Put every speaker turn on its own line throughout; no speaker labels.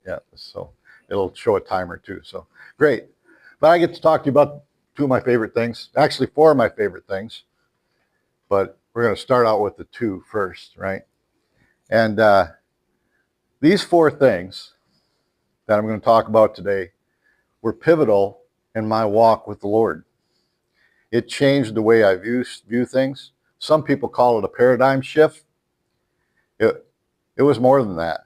Yeah, so it'll show a timer too. So great. But I get to talk to you about two of my favorite things, actually four of my favorite things. But we're going to start out with the two first, right? And these four things that I'm going to talk about today were pivotal in my walk with the Lord. It changed the way I view things. Some people call it a paradigm shift. It was more than that.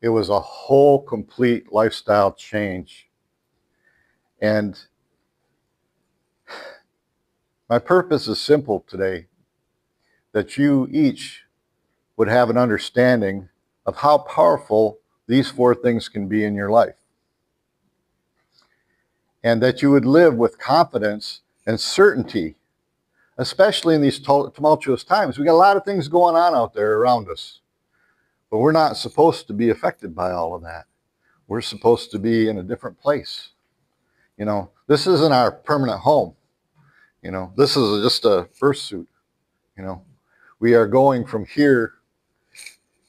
It was a whole complete lifestyle change. And my purpose is simple today, that you each would have an understanding of how powerful these four things can be in your life. And that you would live with confidence and certainty, especially in these tumultuous times. We got a lot of things going on out there around us, but we're not supposed to be affected by all of that. We're supposed to be in a different place. You know, this isn't our permanent home. You know, this is just a fursuit. You know, we are going from here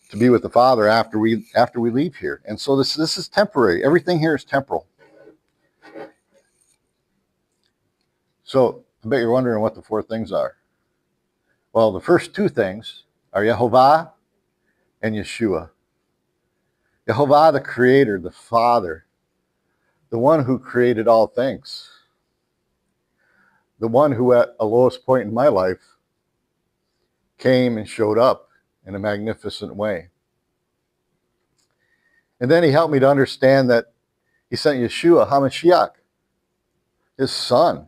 to be with the Father after we leave here. And so this is temporary. Everything here is temporal. So I bet you're wondering what the four things are. Well, the first two things are Yehovah and Yeshua. Yehovah, the Creator, the Father, the one who created all things, the one who at a lowest point in my life came and showed up in a magnificent way. And then he helped me to understand that he sent Yeshua HaMashiach, his son,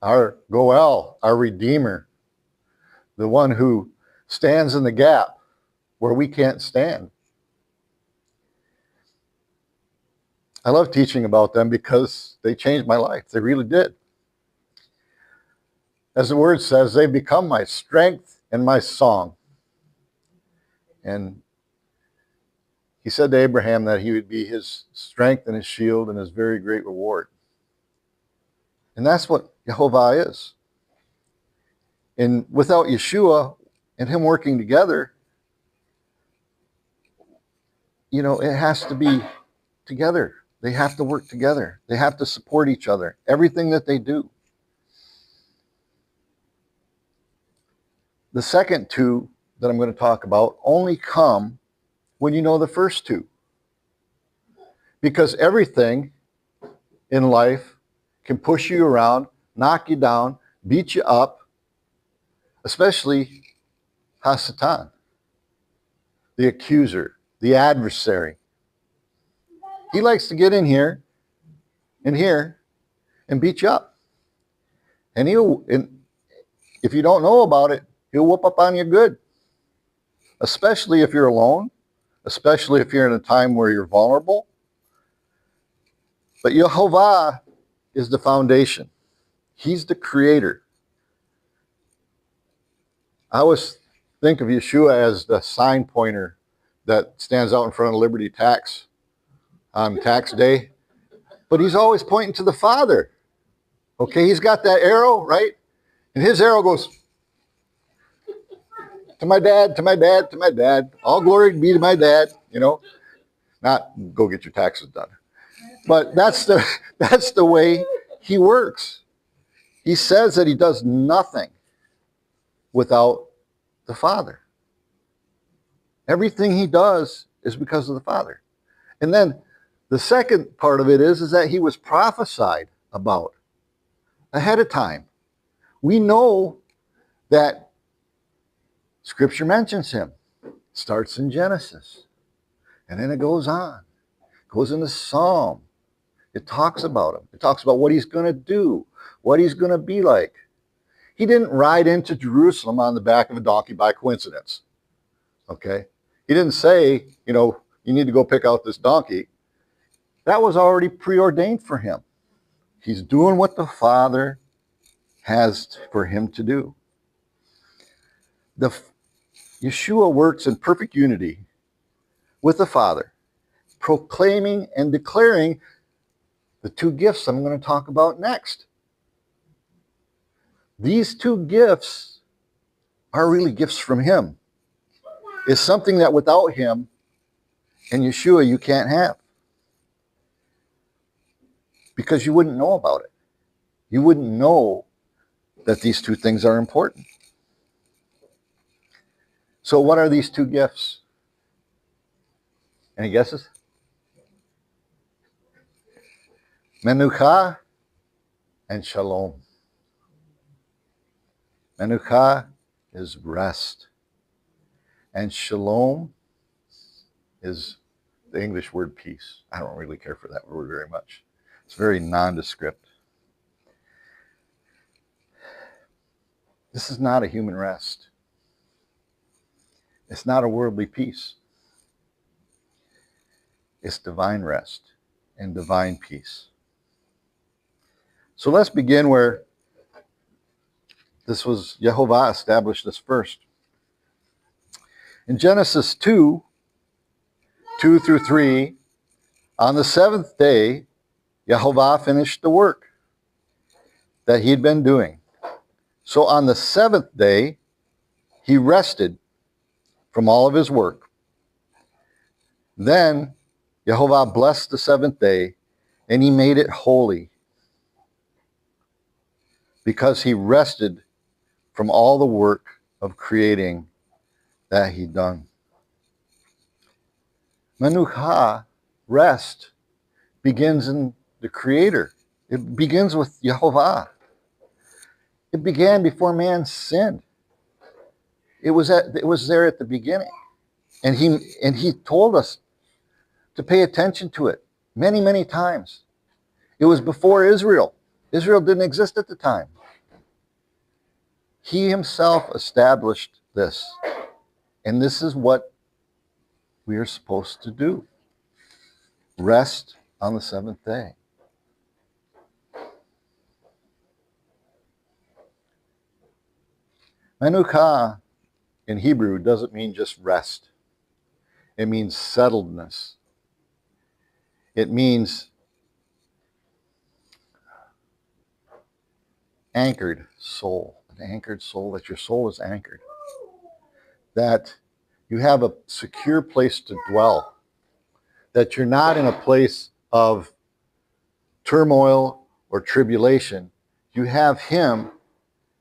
our Goel, our Redeemer, the one who stands in the gap where we can't stand. I love teaching about them because they changed my life. They really did. As the word says, they become my strength and my song. And he said to Abraham that he would be his strength and his shield and his very great reward. And that's what Yehovah is. And without Yeshua and him working together, you know, it has to be together. They have to work together. They have to support each other. Everything that they do. The second two that I'm going to talk about only come when you know the first two. Because everything in life can push you around, knock you down, beat you up, especially Hasatan, the accuser, the adversary. He likes to get in here and here and beat you up. And if you don't know about it, he'll whoop up on you good. Especially if you're alone, especially if you're in a time where you're vulnerable. But Yehovah is the foundation. He's the creator. I always think of Yeshua as the sign pointer that stands out in front of Liberty Tax on tax day. But he's always pointing to the Father. Okay, he's got that arrow, right? And his arrow goes to my dad, to my dad, to my dad. All glory be to my dad, you know. Not go get your taxes done. But that's the way he works. He says that he does nothing without the Father. Everything he does is because of the Father. And then the second part of it is that he was prophesied about ahead of time. We know that Scripture mentions him. It starts in Genesis. And then it goes on. It goes into Psalm. It talks about him. It talks about what he's going to do, what he's going to be like. He didn't ride into Jerusalem on the back of a donkey by coincidence. Okay? He didn't say, you know, you need to go pick out this donkey. That was already preordained for him. He's doing what the Father has for him to do. Yeshua works in perfect unity with the Father, proclaiming and declaring the two gifts I'm going to talk about next. These two gifts are really gifts from him. It's something that without him and Yeshua you can't have. because you wouldn't know about it. You wouldn't know that these two things are important. So what are these two gifts? Any guesses? Menucha and shalom. Menucha is rest. And shalom is the English word peace. I don't really care for that word very much. It's very nondescript. This is not a human rest. It's not a worldly peace. It's divine rest and divine peace. So let's begin where this was Yehovah established this first. In Genesis 2, 2 through 3, on the seventh day, Yehovah finished the work that he had been doing. So on the seventh day, he rested from all of his work. Then Yehovah blessed the seventh day, and he made it holy, because he rested from all the work of creating that he'd done. Menucha, rest, begins in the Creator. It begins with Yehovah. It began before man sinned. It was there at the beginning. And he told us to pay attention to it many, many times. It was before Israel. Israel didn't exist at the time. He himself established this. And this is what we are supposed to do. Rest on the seventh day. Menucha in Hebrew doesn't mean just rest. It means settledness. It means anchored soul. An anchored soul, that your soul is anchored. That you have a secure place to dwell. That you're not in a place of turmoil or tribulation. You have him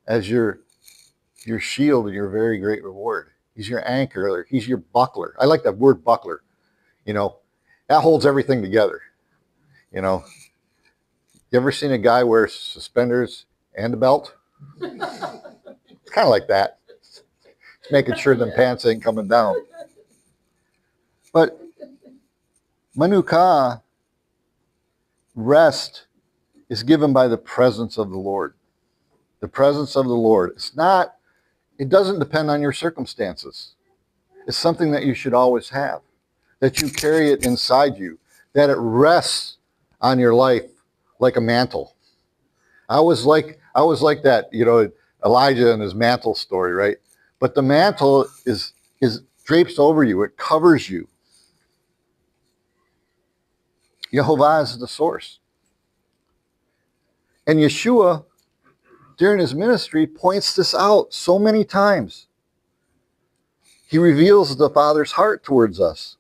as your shield and your very great reward. He's your anchor. He's your buckler. I like that word buckler. That holds everything together. You ever seen a guy wear suspenders and a belt? It's kind of like that. It's making sure them pants ain't coming down. But Menucha, rest, is given by the presence of the Lord. The presence of the Lord. It doesn't depend on your circumstances. It's something that you should always have. That you carry it inside you. That it rests on your life like a mantle. I was like that, Elijah and his mantle story, right? But the mantle is drapes over you. It covers you. Yehovah is the source. And Yeshua, during his ministry, points this out so many times. He reveals the Father's heart towards us.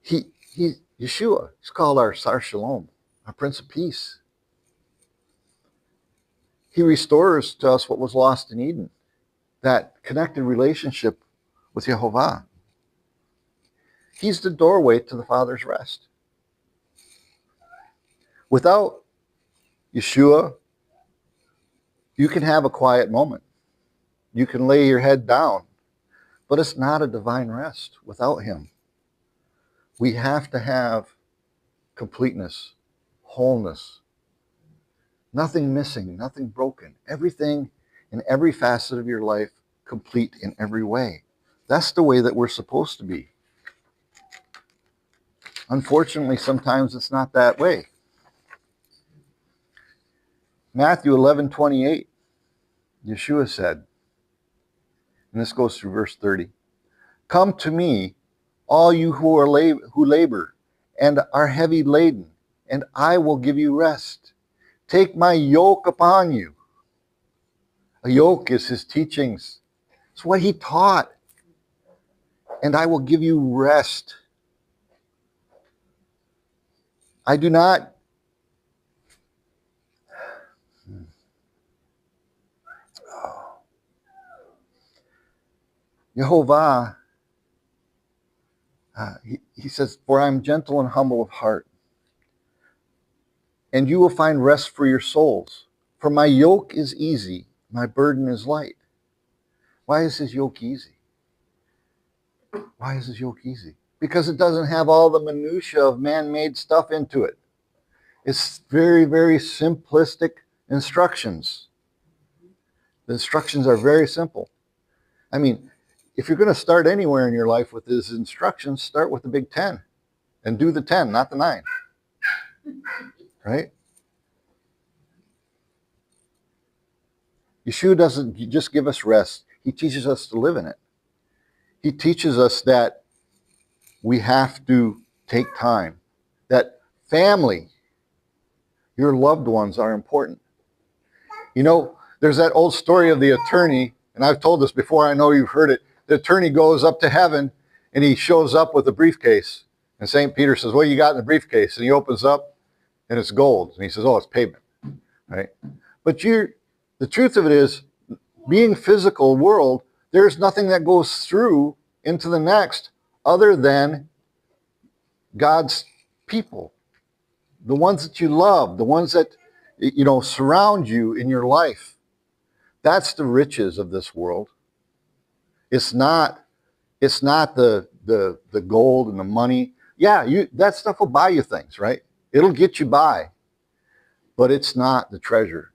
Yeshua, he's called our Sar Shalom, our Prince of Peace. He restores to us what was lost in Eden, that connected relationship with Yehovah. He's the doorway to the Father's rest. Without Yeshua, you can have a quiet moment. You can lay your head down, but it's not a divine rest without him. We have to have completeness, wholeness, nothing missing, nothing broken, everything in every facet of your life complete in every way. That's the way that we're supposed to be. Unfortunately, sometimes it's not that way. Matthew 11:28, Yeshua said, and this goes through verse 30, "Come to me, all you who labor and are heavy laden, and I will give you rest. Take my yoke upon you." A yoke is his teachings. It's what he taught. "And I will give you rest." I do not Yehovah, he says, for I am gentle and humble of heart, and you will find rest for your souls. For my yoke is easy, my burden is light. Why is his yoke easy? Why is his yoke easy? Because it doesn't have all the minutia of man-made stuff into it. It's very, very simplistic instructions. The instructions are very simple. I mean, if you're going to start anywhere in your life with his instructions, start with the big 10 and do the 10, not the 9. Right? Yeshua doesn't just give us rest. He teaches us to live in it. He teaches us that we have to take time, that family, your loved ones are important. You know, there's that old story of the attorney, and I've told this before, I know you've heard it. The attorney goes up to heaven, and he shows up with a briefcase. And St. Peter says, what do you got in the briefcase? And he opens up, and it's gold. And he says, oh, it's pavement. Right? But the truth of it is, being physical world, there's nothing that goes through into the next other than God's people, the ones that you love, the ones that, you know, surround you in your life. That's the riches of this world. It's not the gold and the money. Yeah, that stuff will buy you things, right? It'll get you by, but it's not the treasure,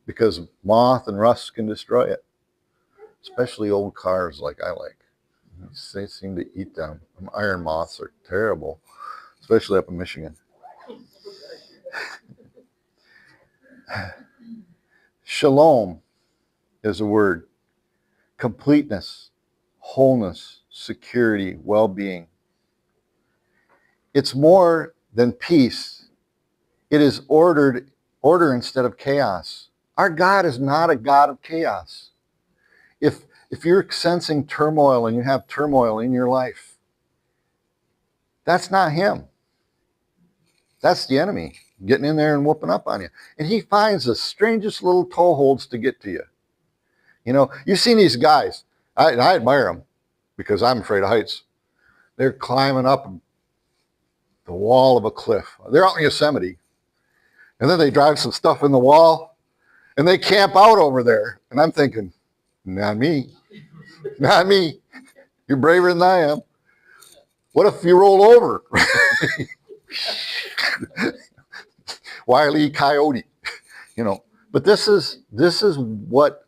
because moth and rust can destroy it, especially old cars like I like. They seem to eat them. Iron moths are terrible, especially up in Michigan. Shalom is a word. Completeness, wholeness, security, well-being. It's more than peace. It is order instead of chaos. Our God is not a God of chaos. If you're sensing turmoil and you have turmoil in your life, that's not him. That's the enemy getting in there and whooping up on you. And he finds the strangest little toeholds to get to you. You know, you've seen these guys. I admire them because I'm afraid of heights. They're climbing up the wall of a cliff. They're out in Yosemite. And then they drive some stuff in the wall and they camp out over there. And I'm thinking, not me. Not me. You're braver than I am. What if you roll over? Wile E. Coyote. You know, but this is what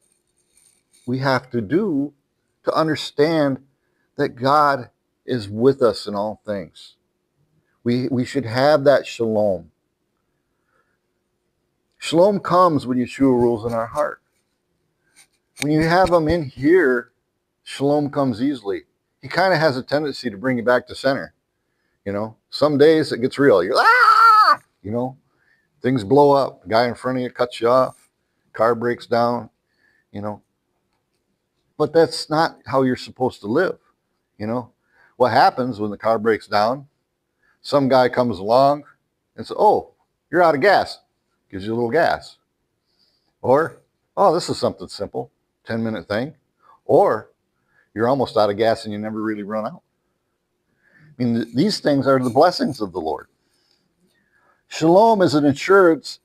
we have to do to understand that God is with us in all things. We should have that shalom. Shalom comes when Yeshua rules in our heart. When you have him in here, shalom comes easily. He kind of has a tendency to bring you back to center. You know, some days it gets real. You're you know, things blow up. The guy in front of you cuts you off. Car breaks down. You know, but that's not how you're supposed to live. You know, what happens when the car breaks down? Some guy comes along and says, "Oh, you're out of gas." Gives you a little gas. Or, "Oh, this is something simple, 10-minute thing." Or, you're almost out of gas and you never really run out. I mean, these things are the blessings of the Lord. Shalom is an assurance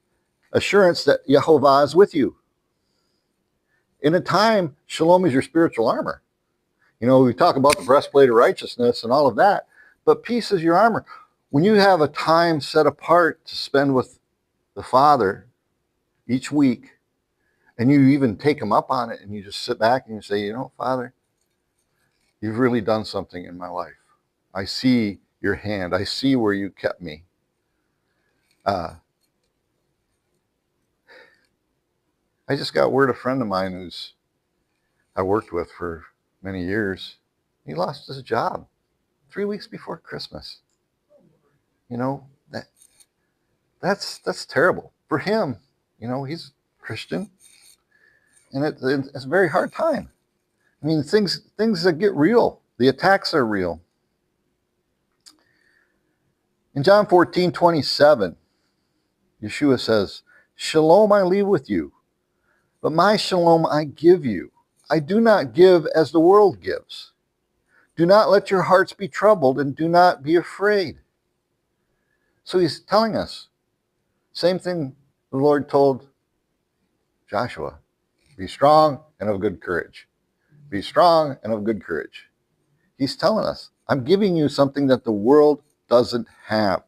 that Yehovah is with you. In a time, shalom is your spiritual armor. You know, we talk about the breastplate of righteousness and all of that, but peace is your armor. When you have a time set apart to spend with the Father each week, and you even take him up on it, and you just sit back and you say, you know, Father, you've really done something in my life. I see your hand. I see where you kept me. I just got word, a friend of mine who's I worked with for many years, he lost his job 3 weeks before Christmas. You know, that's terrible for him. You know, he's Christian, and it's a very hard time. I mean, things that get real. The attacks are real. In John 14:27, Yeshua says, "Shalom I leave with you, but my shalom I give you. I do not give as the world gives. Do not let your hearts be troubled and do not be afraid." So he's telling us, same thing the Lord told Joshua, be strong and of good courage. Be strong and of good courage. He's telling us, I'm giving you something that the world doesn't have.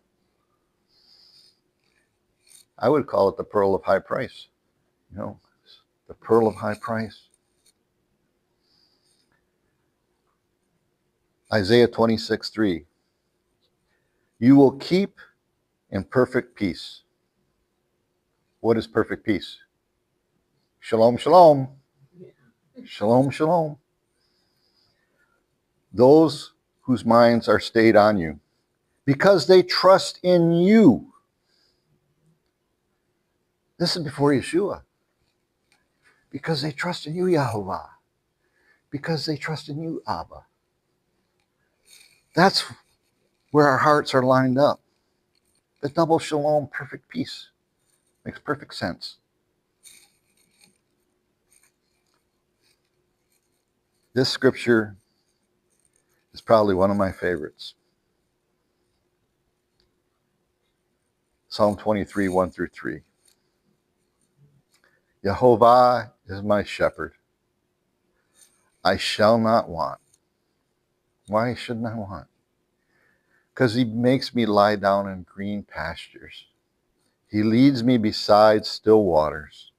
I would call it the pearl of high price. You know, the pearl of high price. Isaiah 26:3. You will keep in perfect peace. What is perfect peace? Shalom, shalom. Shalom, shalom. Those whose minds are stayed on you, because they trust in you. This is before Yeshua. Because they trust in you, Yahovah. Because they trust in you, Abba. That's where our hearts are lined up. The double shalom, perfect peace. Makes perfect sense. This scripture is probably one of my favorites. Psalm 23, 1 through 3. Yahovah is my shepherd. I shall not want. Why shouldn't I want? Because he makes me lie down in green pastures. He leads me beside still waters.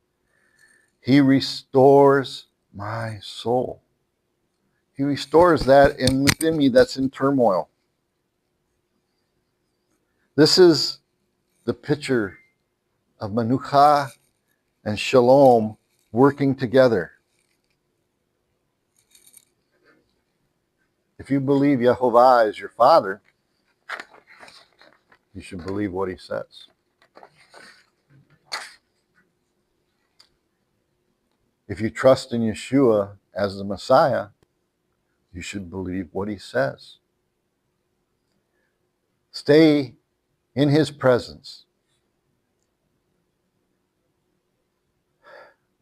He restores my soul. He restores that within me that's in turmoil. This is the picture of Manucha and Shalom working together. If you believe Yahovah is your Father, you should believe what he says. If you trust in Yeshua as the Messiah, you should believe what he says. Stay in his presence.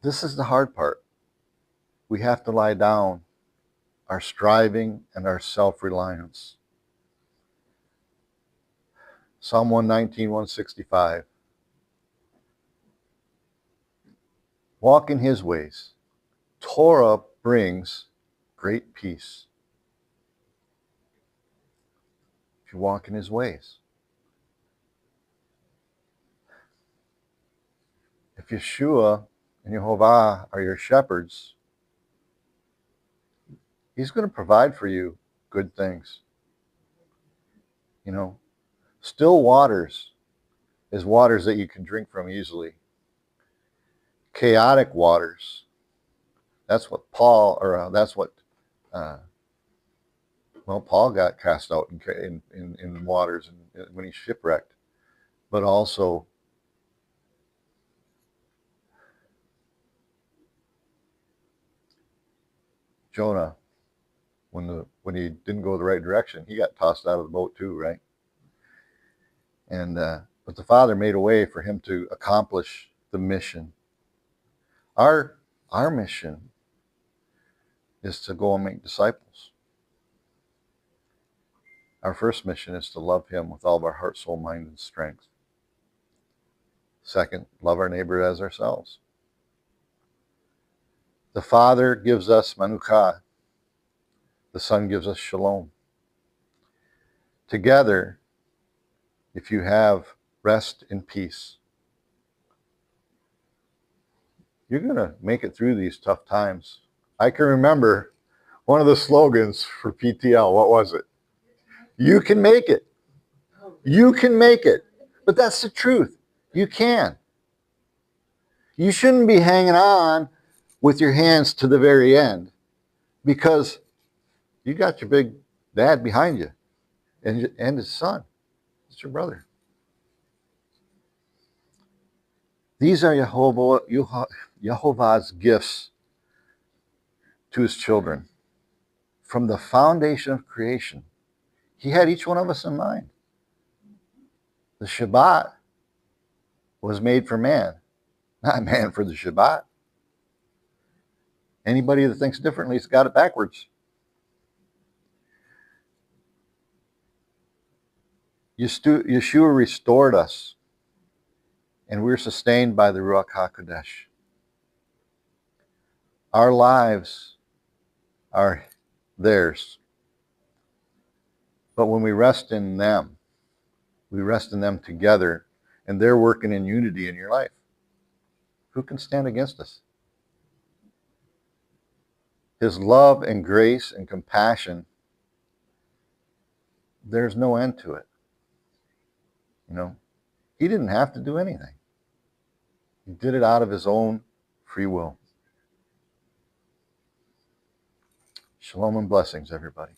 This is the hard part. We have to lie down our striving and our self-reliance. Psalm 119, 165. Walk in his ways. Torah brings great peace. If you walk in his ways. If Yeshua and Yehovah are your shepherds, he's going to provide for you good things. You know, still waters is waters that you can drink from easily. Chaotic waters, that's what Paul got cast out in waters when he shipwrecked. But also Jonah, when he didn't go the right direction, he got tossed out of the boat too, right? And but the Father made a way for him to accomplish the mission. Our mission is to go and make disciples. Our first mission is to love him with all of our heart, soul, mind, and strength. Second, love our neighbor as ourselves. The Father gives us manucha. The Son gives us shalom. Together, if you have rest and peace, you're going to make it through these tough times. I can remember one of the slogans for PTL. What was it? You can make it. You can make it. But that's the truth. You can. You shouldn't be hanging on with your hands to the very end, because you got your big dad behind you and his son. It's your brother. These are Yehovah's gifts to his children. From the foundation of creation, he had each one of us in mind. The Shabbat was made for man, not man for the Shabbat. Anybody that thinks differently has got it backwards. Yeshua restored us, and we're sustained by the Ruach HaKodesh. Our lives are theirs. But when we rest in them, we rest in them together, and they're working in unity in your life. Who can stand against us? His love and grace and compassion, there's no end to it. You know, he didn't have to do anything. He did it out of his own free will. Shalom and blessings, everybody.